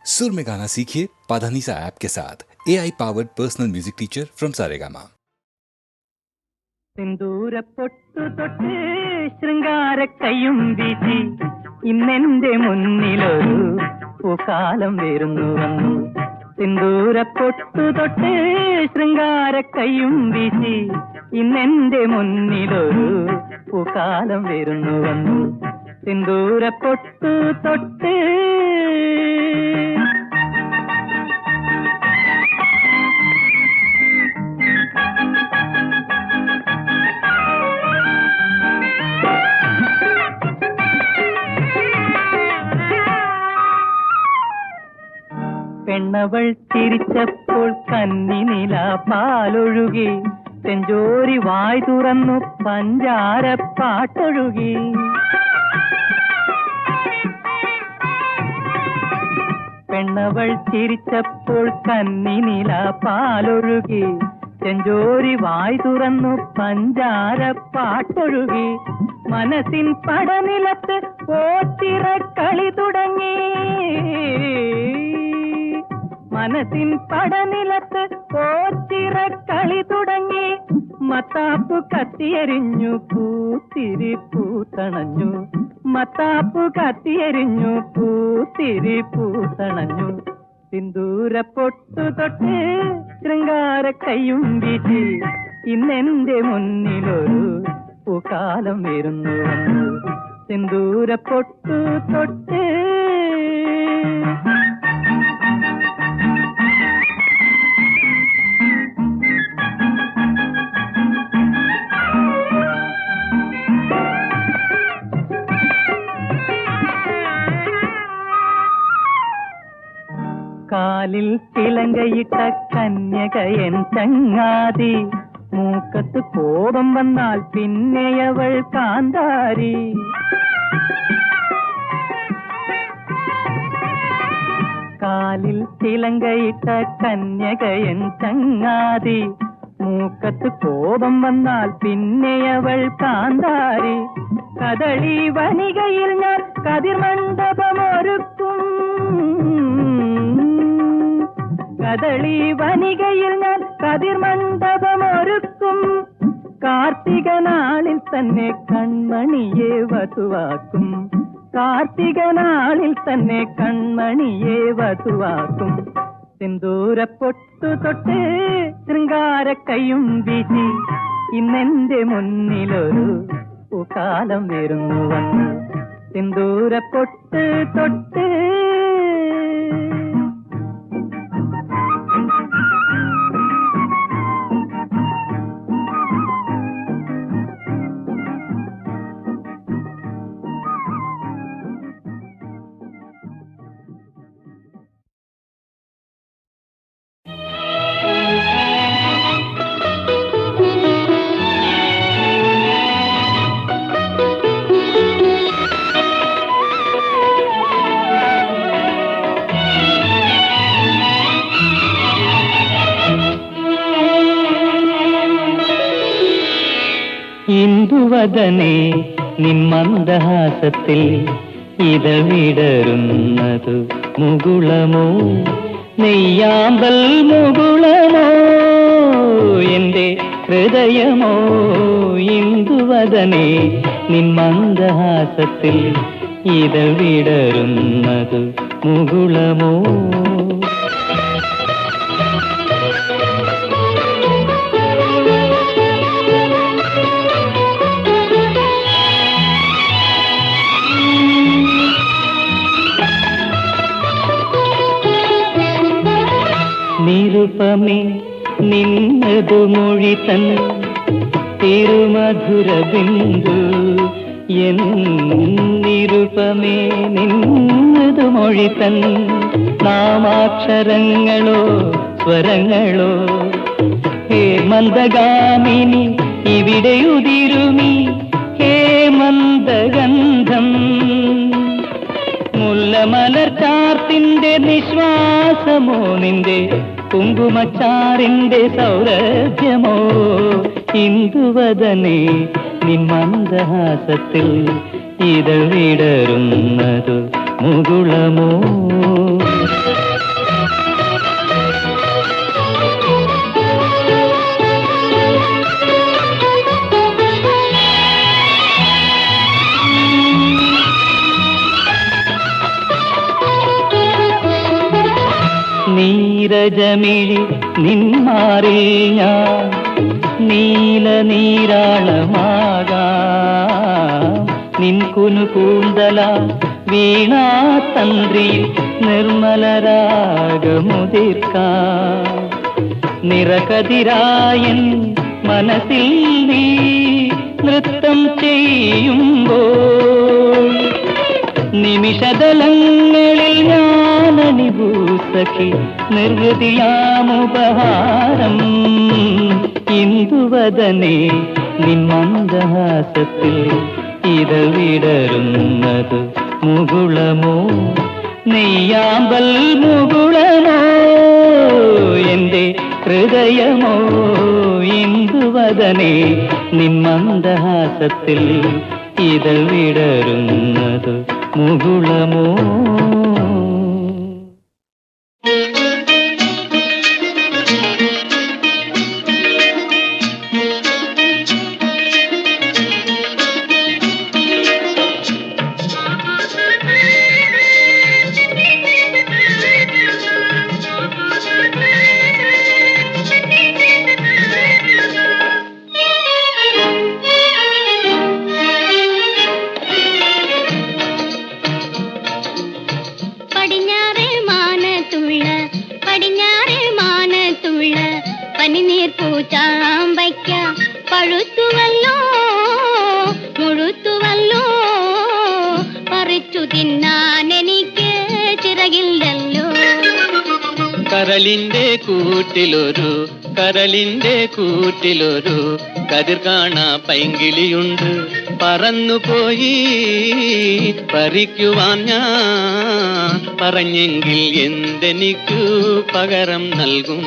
सुर में गाना सीखिए पाधानीसा ऐप के साथ AI powered personal music teacher from Saregama. സിന്ദൂര പൊട്ടു തൊട്ട് ശൃംഗാര കയ്യും വീശി ഇന്നെന്റെ മുന്നിലൊരു പൂക്കാലം വരുന്നു വന്നു. സിന്ദൂര പൊട്ടു തൊട്ട് ശൃംഗാര കയ്യും വീശി ഇന്നെന്റെ മുന്നിലൊരു പൂക്കാലം വരുന്നു വന്നു. സിന്ദൂര പൊട്ടു തൊട്ട് പെണ്ണവൾ ചിരിച്ചപ്പോൾ കന്നിനില പാലൊഴുകി, ചെഞ്ചോരി വായ് തുറന്നു പഞ്ചാര പാട്ടൊഴുകി. പെണ്ണവൾ ചിരിച്ചപ്പോൾ കന്നിനില പാലൊഴുകി, ചെഞ്ചോരി വായ് തുറന്നു പഞ്ചാര പാട്ടൊഴുകി. മനസ്സിൻ പടനിലത്ത് ഓച്ചിറ കളി തുടങ്ങി, മനസ്സിൻ പടനിലത്ത് ഓച്ചിറ കളി തുടങ്ങി. മത്താപ്പു കത്തിയെരിഞ്ഞു പൂത്തിരി പൂത്തണഞ്ഞു, മത്താപ്പു കത്തിയെരിഞ്ഞു പൂത്തിരി പൂത്തണഞ്ഞു. സിന്ദൂര പൊട്ടു തൊട്ട് ശൃംഗാര കയ്യും വീശി ഇന്നെന്റെ മുന്നിലൊരു പൂക്കാലം വരുന്നു വന്നു. സിന്ദൂര പൊട്ടു തൊട്ട് കാലിൽ തിലങ്കയിട്ട കന്യകയൻ ചങ്ങാതി, മൂക്കത്ത് കോപം വന്നാൽ പിന്നെയവൾ കാന്താരി. കാലിൽ തിലങ്കയിട്ട കന്യകയൻ ചങ്ങാതി, മൂക്കത്ത് കോപം വന്നാൽ പിന്നെയവൾ കാന്താരി. കദളി വനികയിൽ ഞാൻ കതിർമണ്ഡപമൊരുക്കും, കദളി വനികയിൽ ഞാൻ കതിർമണ്ഡപമൊരുക്കും. കാർത്തിക നാളിൽ തന്നെ കൺമണിയെ വധുവാക്കും, കാർത്തിക നാളിൽ തന്നെ കൺമണിയെ വധുവാക്കും. സിന്ദൂര പൊട്ടു തൊട്ട് ശൃംഗാര കയ്യും വീശി ഇന്നെന്റെ മുന്നിലൊരു പൂക്കാലം വരുന്നു വന്നു. സിന്ദൂര പൊട്ട് തൊട്ട് ഇന്ദുവദനേ നിൻ മന്ദഹാസത്തിൽ ഇതവിടരുന്നതു മുകുളമോ, നെയ്യാമ്പൽ മുകുളമോ എന്റെ ഹൃദയമോ. ഇന്ദുവദനേ നിൻ മന്ദഹാസത്തിൽ ഇതവിടരുന്നതു മുകുളമോ. നിരുപമേ നിന്നതു മൊഴി തൻ തിരുമധുര ബിന്ദു, എൻ നിരുപമേ നിന്നതു മൊഴി തൻ നാമാക്ഷരങ്ങളോ സ്വരങ്ങളോ. ഹേ മന്ദഗാമിനി ഇവിടെ ഉതിരുമി ഹേ മന്ദഗന്ധം, മുല്ലമലർ ചാർത്തിന്റെ നിശ്വാസമോ നിന്റെ കുങ്കുമച്ചാറിന്റെ സൗരഭ്യമോ. ഇന്ദുവദനേ നിൻ മന്ദഹാസത്തിൽ ഇതവിടരുന്നതു മുകുളമോ. നീരജമിഴി നിന്മാറിൽ ഞാൻ നീല നീരാളമാകാം നിൻ കുനുകൂന്തല വീണാതന്ത്രിയിൽ നിർമ്മലരാഗമുതിർക്കാം നിറകതിരായൻ മനസ്സിൽ നീ നൃത്തം ചെയ്യുമ്പോൾ നിമിഷതലങ്ങളിൽ ഞാനണിഭൂസഖി നിർവൃതിയാമുപഹാരം ഇന്ദുവദനേ നിൻ മന്ദഹാസത്തിൽ ഇതൾ വിടരുന്നത് മുകുളമോ നെയ്യാമ്പൽ മുകുളമോ എന്റെ ഹൃദയമോ ഇന്ദുവദനേ നിൻ മന്ദഹാസത്തിൽ ഇതൾ വിടരുന്നത് മുകുളമോ കരളിന്റെ കൂട്ടിലൊരു കതിർ കാണാ പൈങ്കിളിയുണ്ട് പറന്നുപോയി പറിക്കുവാൻ ഞാൻ പറഞ്ഞെങ്കിൽ എന്തെനിക്കു പകരം നൽകും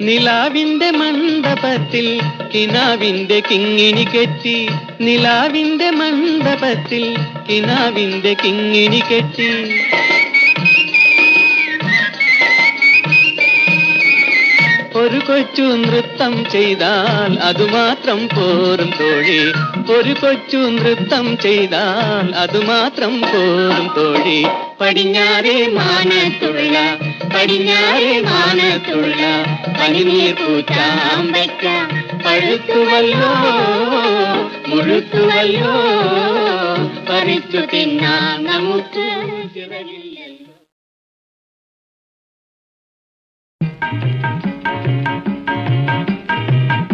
നിലാവിന്റെ മണ്ഡപത്തിൽ കിനാവിന്റെ കിങ്ങിണി കെട്ടി നിലാവിന്റെ മണ്ഡപത്തിൽ കിനാവിന്റെ കിങ്ങിണി കെട്ടി ഒരു കൊച്ചു നൃത്തം ചെയ്താൽ അതുമാത്രം പോരും തോഴി ഒരു കൊച്ചു നൃത്തം ചെയ്താൽ അതുമാത്രം പോരും തോഴി പടിഞ്ഞാറേ മാനത്തുള്ള പനിനീർ പൂച്ചാമ്പയ്ക്ക പഴുത്തുവല്ലോ മുഴുത്തുവല്ലോ പറിച്ചു തിന്നാൻ നമുക്ക് ചിറകില്ലല്ലോ.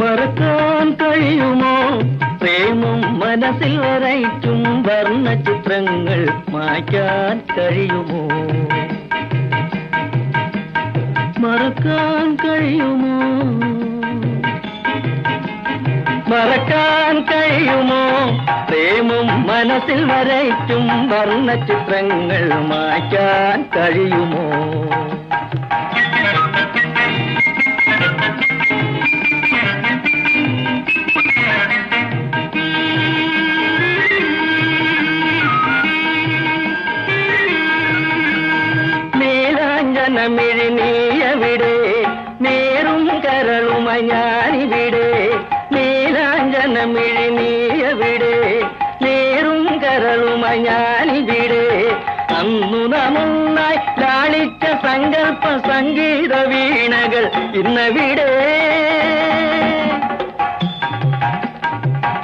മറക്കാൻ കഴിയുമോ പ്രേമം മനസ്സിൽ വരയ്ക്കും വർണ്ണ ചിത്രങ്ങൾ മായ്ക്കാൻ കഴിയുമോ മറക്കാൻ കഴിയുമോ മറക്കാൻ കഴിയുമോ പ്രേമം മനസ്സിൽ വരയ്ക്കും വർണ്ണ ചിത്രങ്ങൾ മായ്ക്കാൻ കഴിയുമോ നീലാഞ്ജനമിഴി നീയവിടെ നേരും കരളുമ ഞാനിവിടെ നീലാഞ്ജനമിഴി നീയവിടെ നേരും കരളുമ ഞാനിവിടെ അന്നു നന്നായി ലാളിച്ച സങ്കല്പ സംഗീത വീണകൾ ഇന്നവിടെ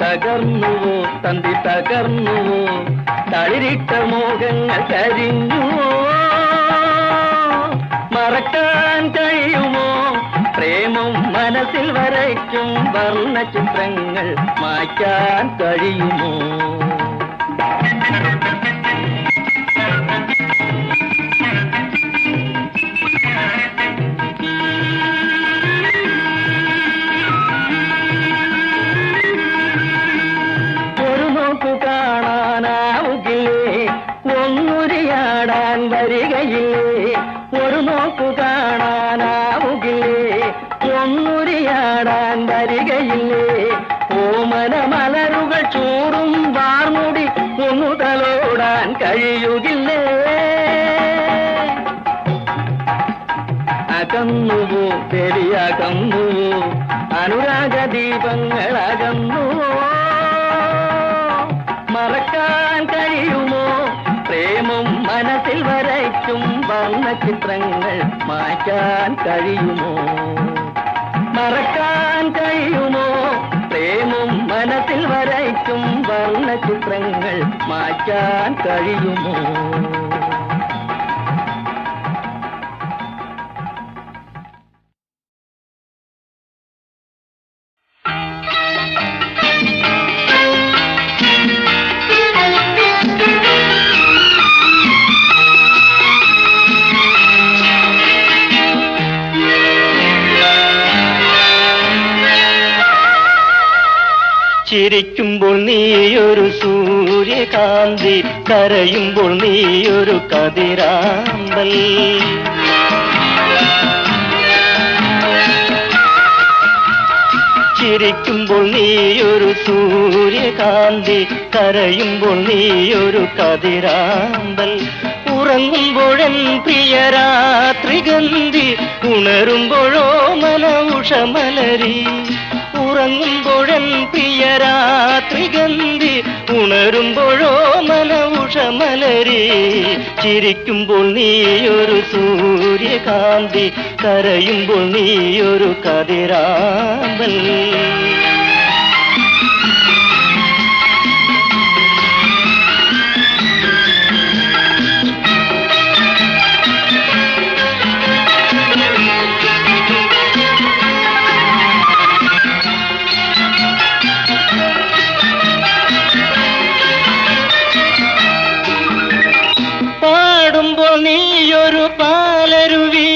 തകർന്നുവോ തന്തി തകർന്നുവോ തളിരിട്ട മോഹങ്ങൾ കരിഞ്ഞുവോ മറക്കാൻ കഴിയുമോ പ്രേമം മനസ്സിൽ വരയ്ക്കും വർണ്ണ ചിത്രങ്ങൾ മായ്ക്കാൻ കഴിയുമോ ഒരു നോക്കു കാണാനാവുകില്ലേ ഒന്നുരിയാടാൻ വരികയില്ലേ ഒരു നോക്കു കാണാനാവുകില്ലേ ഒന്നുരിയാടാൻ വരികയില്ലേ ഓമന മലരുകൾ ചൂടും വാർമുടി ഒന്നു തലോടാൻ കഴിയുകില്ലേ അകന്നുവോ പെരിയകന്നുവോ അനുരാഗ ദീപങ്ങൾ അകന്നുവോ മറക്കാൻ കഴിയുമോ പ്രേമം മനസ്സിൽ വരയ്ക്കും വർണ്ണ ചിത്രങ്ങൾ മായ്ക്കാൻ കഴിയുമോ മറക്കാൻ കഴിയുമോ പ്രേമം മനസ്സിൽ വരയ്ക്കും വർണ്ണ ചിത്രങ്ങൾ മായ്ക്കാൻ കഴിയുമോ ചിരിക്കുമ്പോൾ നീയൊരു സൂര്യകാന്തി കരയുമ്പോൾ നീയൊരു കതിരാമ്പൽ ചിരിക്കുമ്പോൾ നീയൊരു സൂര്യകാന്തി കരയുമ്പോൾ നീയൊരു കതിരാമ്പൽ ഉറങ്ങുമ്പോഴൻ പ്രിയരാത്രിഗന്ധി ഉണരുമ്പോഴോ മന ഉഷമലരി ഉറങ്ങുമ്പോഴൻ പ്രിയരാത്രിഗന്ധി ഉണരുമ്പോഴോ മന ഉഷമലരി ചിരിക്കുമ്പോൾ നീയൊരു സൂര്യകാന്തി കരയുമ്പോൾ നീയൊരു കതിരാമ്പൽ പാടുമ്പോൾ നീയൊരു പാലരുവി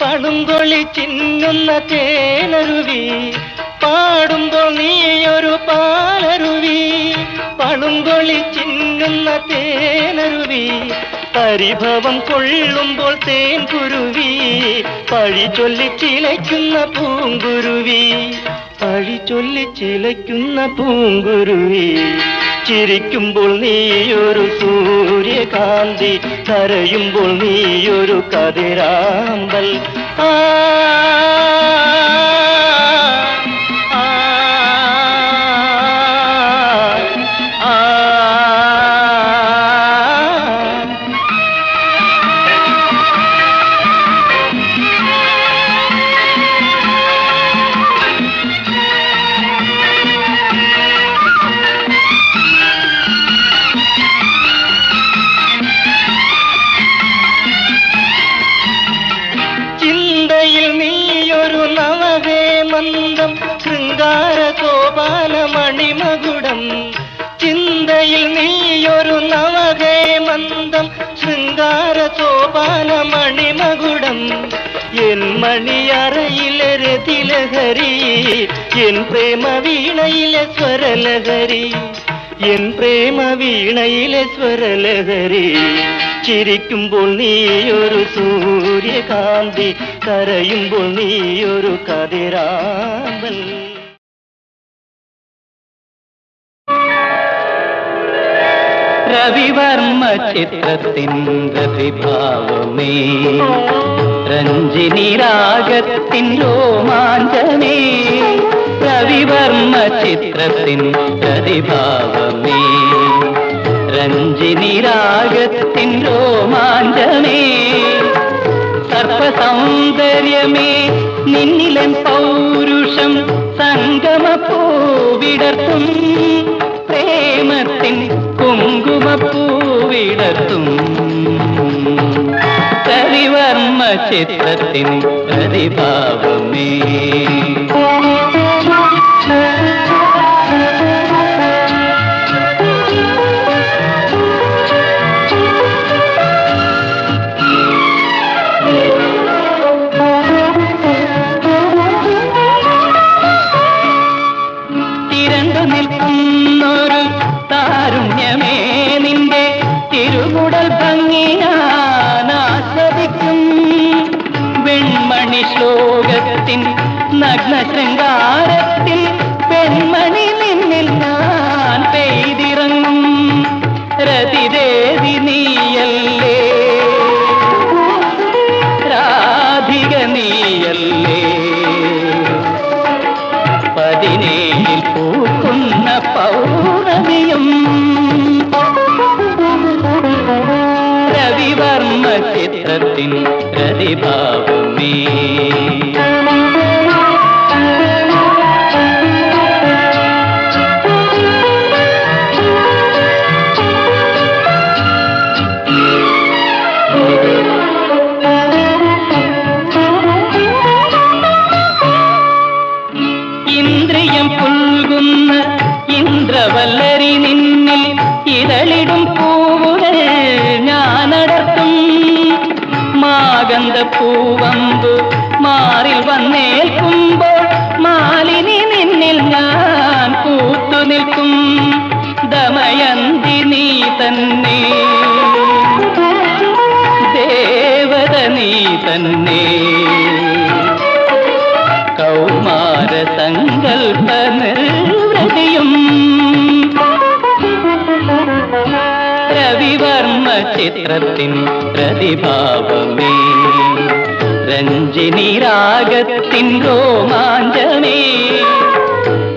പടുങ്കൊളി ചിന്നുന്ന തേനരുവി പാടുമ്പോൾ നീയൊരു പാലരുവി പടുങ്കൊളി ചിന്നുന്ന തേനരുവി പരിഭവം കൊള്ളുമ്പോൾ തേൻകുരുവി പഴി ചൊല്ലി ചിലയ്ക്കുന്ന പൂങ്കുരുവി പഴി ചൊല്ലി ചിലയ്ക്കുന്ന പൂങ്കുരുവി ചിരിക്കുമ്പോൾ നീയൊരു സൂര്യകാന്തി കരയുമ്പോൾ നീയൊരു കതിരാമ്പൽ ആ ആ ആ മന്ദം ശൃംഗാര സോപാനമണിമകുടം ചിന്തയിൽ നീയൊരു നവകേ മന്ദം ശൃംഗാര സോപാനമണിമകുടം എൻ മണിയറയിലെ രതിലഹരി എൻ പ്രേമ വീണയിലെ സ്വരലഹരി എൻ പ്രേമ വീണയിലെ സ്വരലഹരി ചിരിക്കുമ്പോൾ നീയൊരു സൂര്യകാന്തി കരയുമ്പോൾ നീയൊരു കതിരാമ്പൽ രവിവർമ്മ ചിത്രത്തിൻ രതിഭാവമേ, രഞ്ജിനി രാഗത്തിൻ രോമാഞ്ചമേ, രവിവർമ്മ ചിത്രത്തിൻ രതിഭാവമേ, രഞ്ജിനി രാഗത്തിൻ രോമാഞ്ചമേ, സർപ്പസൗന്ദര്യമേ നിന്നിലൻ പൗരുഷം സംഗമപ്പൂവിടർത്തും, പ്രേമത്തിൻ കുങ്കുമപ്പൂവിടർത്തും, രവിവർമ്മ ചിത്രത്തിൻ പ്രതിഭാവമേ. നഗ്ന ശൃംഗാരത്തിൽ പെൺമണി നിന്നിൽ ഞാൻ പെയ്തിറങ്ങും, രതിദേവി നീയല്ലേ, രാധിക നീയല്ലേ, 17 പൂക്കുന്ന പൗർണമിയും, രവിവർമ്മ ചിത്രത്തിൻ പ്രതിഭാവമേ. ഇന്ദ്രിയം പുൽകുന്ന ഇന്ദ്രവല്ലരി നിന്നിൽ ഇതളിടും പൂവുകൾ ഞാനടർത്തും, മാഗന്ധ പൂവമ്പ് മാറിൽ വന്നേൽക്കുമ്പോൾ മാലിനി നിന്നിൽ ഞാൻ കൂത്തുനിൽക്കും, ദമയന്തി നീ തന്നെ, ദേവത നീ തന്നെ, കൗമാര സങ്കൽപ്പ നിർവൃതിയും, രവിവർമ്മ ചിത്രത്തിൻ പ്രതിഭാവമേ, രഞ്ജിനി രാഗത്തിൻ രോമാഞ്ചമേ,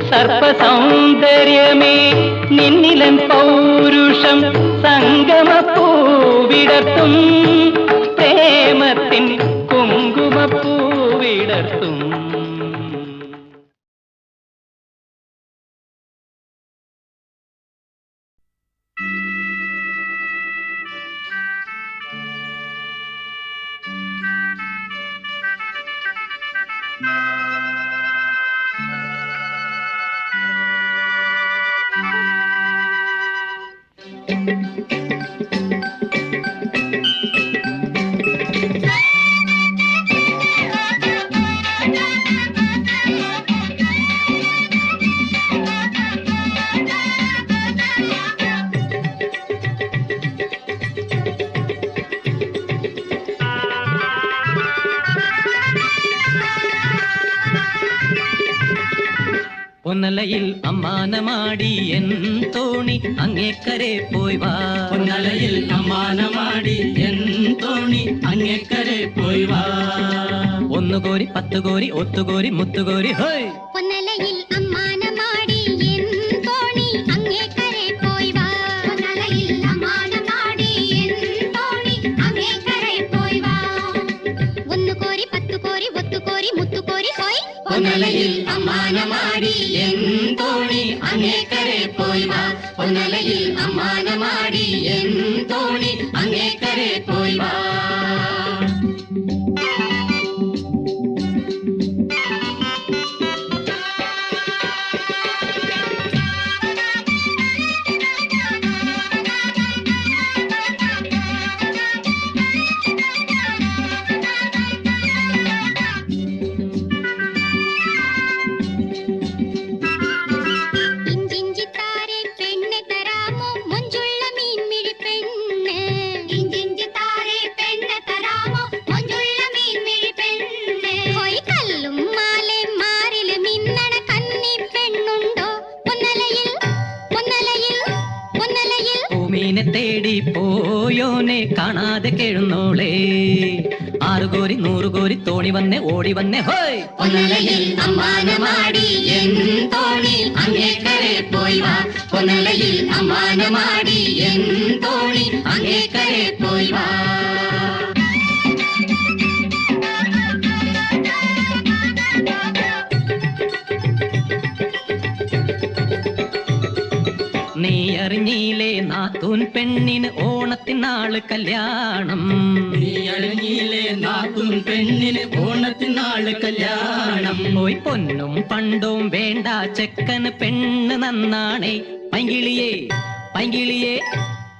സർപ്പസൗന്ദര്യമേ നിന്നിലൻ പൗരുഷം സംഗമപ്പൂവിടർത്തും, പ്രേമത്തിൻ കുങ്കുമപ്പൂവിടർത്തും. പൊന്നലയിൽ അമ്മാനമാടി എൻ തോണി അങ്ങേക്കരെ പോയി വാ, പൊന്നലയിൽ അമ്മാനമാടി എൻ തോണി അങ്ങേക്കരെ പോയി വാ, ഒന്നുകോരി 10 കോരി ഒത്തുകോരി മുത്തുകോരി ഹോയ്. പൊന്നലയിൽ അമ്മാനമാടി എൻ തോണി അങ്ങേക്കരെ പോയി വാ, പൊന്നലയിൽ അമ്മാനമാടി എൻ തോണി അങ്ങേക്കരെ പോയി വാ, ഒന്നുകോരി 10 കോരി ഒത്തുകോരി മുത്തുകോരി ഹോയ്. പൊന്നലയിൽ അമ്മാനമാടി എൻ തോണി അങ്ങേക്കരെ പോയി വാ, പൊന്നലയിൽ അമ്മാനമാടി എൻ തോണി അങ്ങേക്കരെ പോയി വാ. പെണ്ണ് തേടി പോയോനെ കാണാതെ കേഴുന്നോളേ. 6 കോരി 100 കോരി തോണി വന്നേ ഓടി വന്നേ ഹോയ്. പൊന്നലയിൽ അമ്മാനമാടി എൻ തോണി അങ്ങേക്കരെ പോയി വാ. പൊന്നലയിൽ അമ്മാനമാടി എൻ തോണി അങ്ങേക്കരെ പോയി വാ. നീ അറിഞ്ഞില്ലേ നാത്തൂൻ പെണ്ണിന് ഓണത്തിനാള് കല്യാണം. നീ അറിഞ്ഞില്ലേ നാത്തൂൻ പെണ്ണിന് ഓണത്തിനാള് കല്യാണം. പോയി പൊന്നും പണ്ടും വേണ്ട ചെക്കന് പെണ്ണ് നന്നാണേ. പൈങ്കിളിയേ പൈങ്കിളിയേ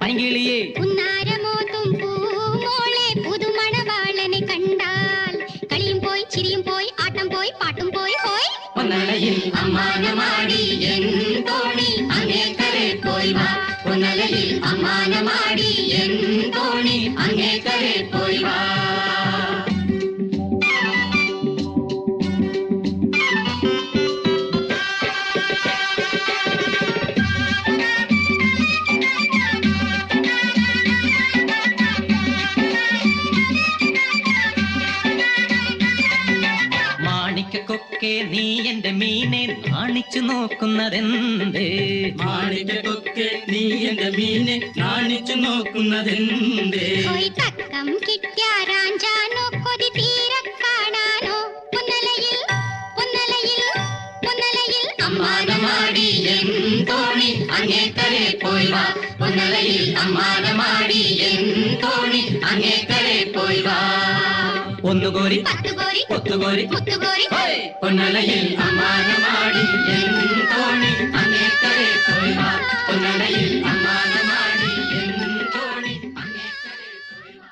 പൈങ്കിളിയേ. ഉന്നാരമോത്തും പൂമോളെ പുതുമണവാളനെ കണ്ടാൽ കളിയും പോയി ചിരിയും പോയി ആട്ടം പോയി പാട്ടും പോയി ഹോയ്. പൊന്നലയിൽ അമ്മാനമാടി എൻ തോണി അങ്ങേക്കരെ പോയി വാ. പൊന്നലയിൽ അമ്മാനമാടി എൻ തോണി അങ്ങേക്കരെ പോയി വാ. മാണിക്കൊക്കെ നീ എന്റെ മീനെ നാണിച്ചു നോക്കുന്നതെന്തേ. മാണിക്കൊക്കെ നീ എന്റെ മീനെ നാണിച്ചു നോക്കുന്നതെന്തേ. ഹോയ് തക്കം കിട്ടാരാഞ്ചാനോ കൊതി തീരെ കാണാനോ. പൊന്നലയിൽ പൊന്നലയിൽ പൊന്നലയിൽ അമ്മാനമാടി എൻ തോണി അങ്ങേക്കരെ പോയി വാ. പൊന്നലയിൽ അമ്മാനമാടി എൻ തോണി അങ്ങേക്കരെ പോയി വാ. 1 കോരി 10 കോരി 10 കോരി മുത്തുകോരി ഹോയ്. പൊന്നലയിൽ അമ്മാനമാടി എൻ തോണി അങ്ങേക്കരെ പോയി വാ. പൊന്നലയിൽ അമ്മാനമാടി എൻ തോണി അങ്ങേക്കരെ പോയി വാ.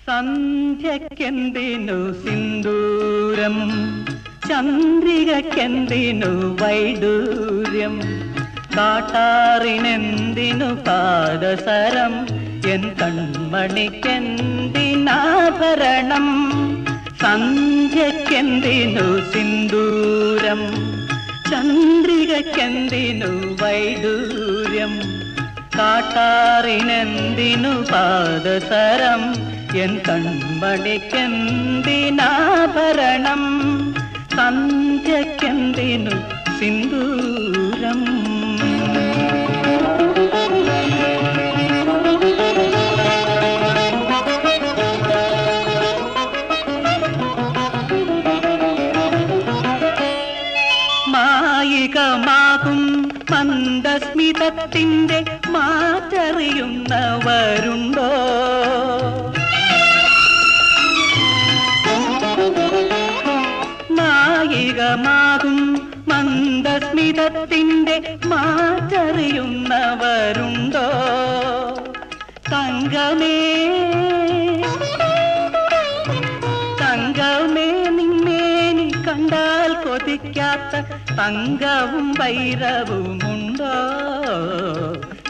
സന്ധ്യക്കെന്തിനു സിന്ദൂരം, ചന്ദ്രികക്കെന്തിനു വൈഡൂര്യം, കാട്ടാറിനെന്തിനു പാദസരം, എൻ കൺമണിക്കെന്തിനാഭരണം. സന്ധ്യക്കെന്തിനു സിന്ദൂരം, ചന്ദ്രികക്കെന്തിനു വൈഡൂര്യം, കാട്ടാറിനെന്തിനു പാദസരം, എൻ കൺമണിക്കെന്തിനാഭരണം. സന്ധ്യക്കെന്തിനു സിന്ദൂരം. മായികമാകും മന്ദസ്മിതത്തിൻ്റെ മാറ്ററിയുന്നവരുണ്ടോ? മായികമാകും മന്ദസ്മിതത്തിൻ്റെ മാറ്ററിയുന്നവരുണ്ടോ? തങ്കമേ തങ്കമേ നിന്നേനി കണ്ടാൽ കൊതിക്കാത്ത തങ്കവും വൈരവുമുണ്ടോ?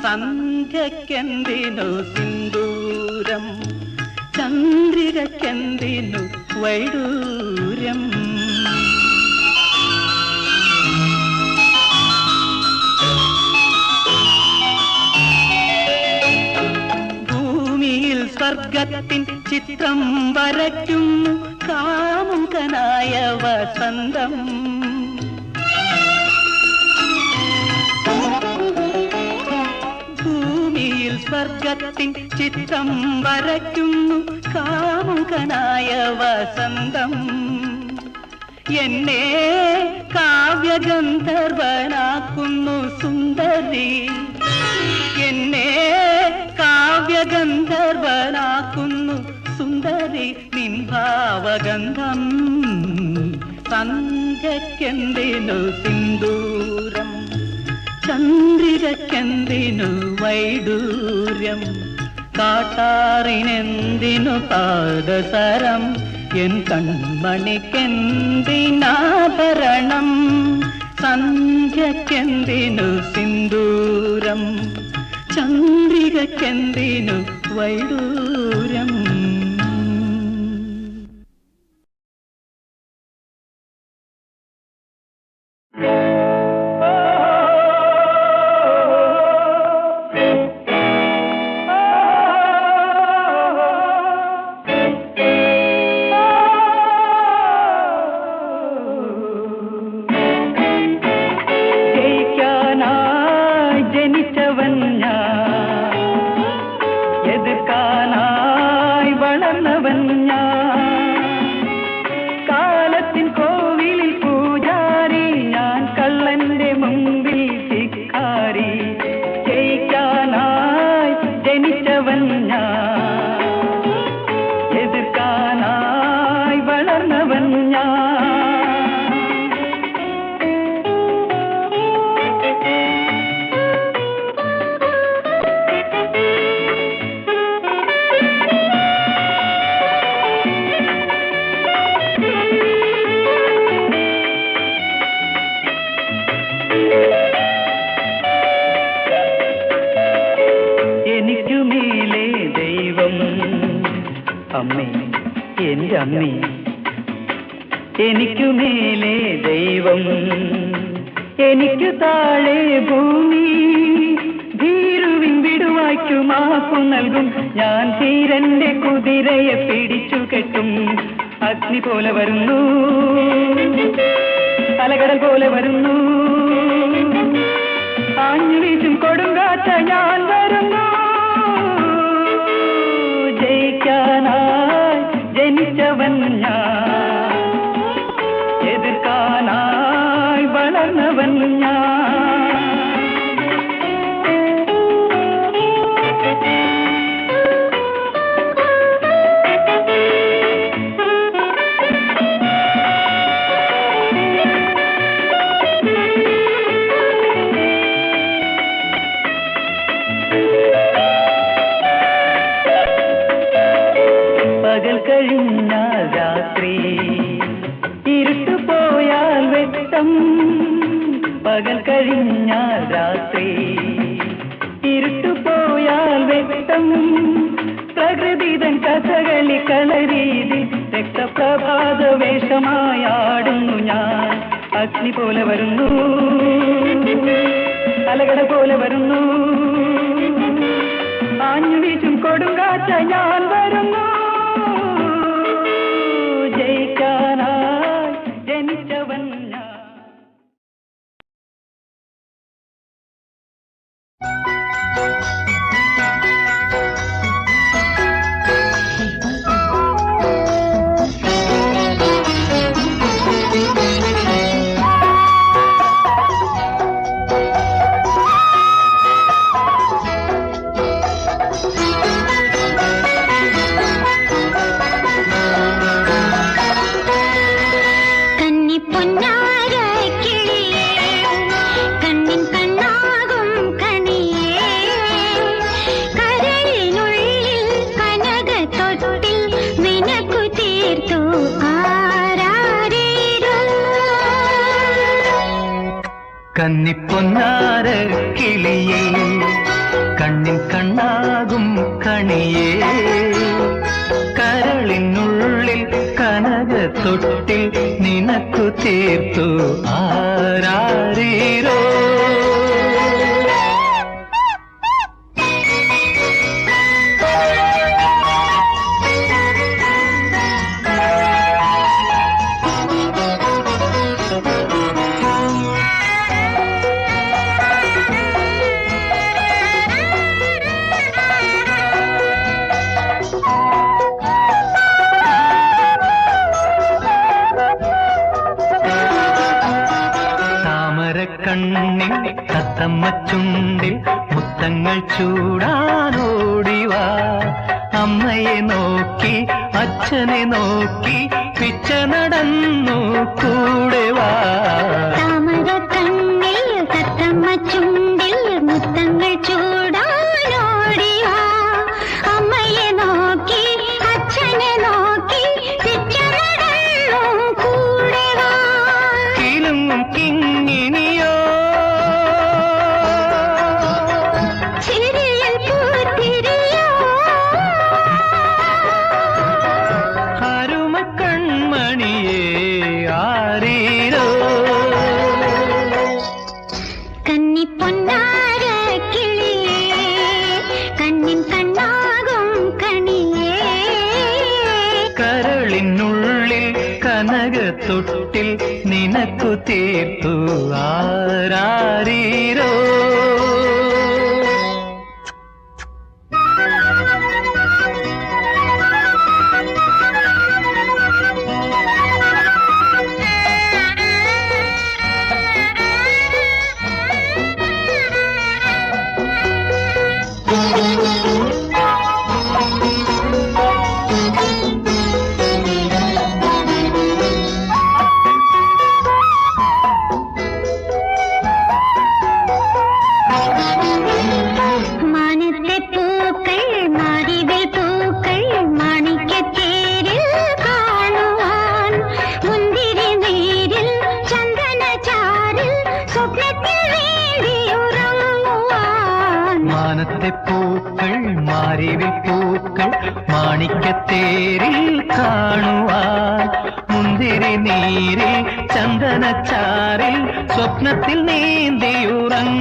സന്ധ്യക്കെന്തിനു സിന്ദൂരം, ചന്ദ്രികക്കെന്തിനു വൈഡൂര്യം. ഭൂമിയിൽ സ്വർഗത്തിൻ ചിത്രം വരയ്ക്കുന്നു കാമുകനായ വസന്തം. ഭൂമിയിൽ സ്വർഗത്തിൻ ചിത്രം വരയ്ക്കുന്നു കാമുകനായ വസന്തം. എന്നെ കാവ്യഗന്ധർവനാക്കുന്നു സുന്ദരി, എന്നെ കാവ്യഗന്ധർവനാക്കുന്നു സുന്ദരി നിൻ ഭാവഗന്ധം. സന്ധ്യക്കെന്തിനു സിന്ദൂരം, ചന്ദ്രികക്കെന്തിനു വൈഡൂര്യം, കാട്ടാറിനെന്തിനു പാദസരം, എൻ കൺമണിക്കെന്തിനാഭരണം. സന്ധ്യക്കെന്തിനു സിന്ദൂരം, ചന്ദ്രികക്കെന്തിനു വൈഡൂര്യം. അമ്മേ എന്റെ അമ്മേ എനിക്കു മേലെ ദൈവം എനിക്കു താഴെ ഭൂമി ഭീരുവിൻ വിടുവായ്ക്കു മാപ്പു നൽകും ഞാൻ ധീരന്റെ കുതിരയെ പിടിച്ചു കെട്ടും അഗ്നി പോലെ വരുന്നു അലകടൽ പോലെ വരുന്നു ആഞ്ഞു വീശും കൊടുങ്കാറ്റ ഞാൻ വരുന്നു ജയിക്കാനായി ജനിച്ചവൻ ഞാൻ എതിർക്കാനായി വളർന്നവൻ ഞാൻ പകൽ കഴിഞ്ഞാൽ രാത്രി ഇരുട്ടു പോയാൽ വെട്ടം പകൽ കഴിഞ്ഞാൽ രാത്രി ഇരുട്ടു പോയാൽ വെട്ടം പ്രകൃതിതൻ കഥകളി കളരീതി രക്തപ്രഭാത വേഷമായാടുന്നു ഞാൻ അഗ്നി പോലെ വരുന്നു അലകട പോലെ വരുന്നു ആഞ്ഞു വീശും കൊടുങ്കാറ്റ ഞാൻ വരുന്നു ജയിക്കാനായി ജനിച്ചവൻ ഞാൻ കന്നിപ്പൊന്നാര കിളിയേ കണ്ണിൻ കണ്ണാകും കണിയേ കരളിനുള്ളിൽ കനകത്തൊട്ടിൽ നിനക്കു തീർത്തു ആരാരീരോ കണ്ണിൽ തത്തമ്മ ചുണ്ടിൽ മുത്തങ്ങൾ ചൂടാനോടിവാ അമ്മയെ നോക്കി അച്ഛനെ നോക്കി പിച്ച നടന്നു കൂടെ വാ കണ്ണിൽ തത്തമ്മ ചുണ്ടിൽ മുത്തങ്ങൾ ചൂടാനോടിവാ അമ്മയെ നോക്കി അച്ഛനെ നോക്കി പിച്ച നടന്നു കൂടെ വാ കിലുങ്ങും കിങ്ങിനിയോ തൊട്ടിൽ നിനക്കു തീർത്തു ആരാരീരോ മാനത്തെ പൂക്കൾ മാരിവിൽ പൂക്കൾ മാണിക്യത്തേരിൽ കാണുവാൻ മുന്തിരി നീരിൽ ചന്ദനച്ചാറിൽ സ്വപ്നത്തിൽ നീന്തിയുറങ്ങ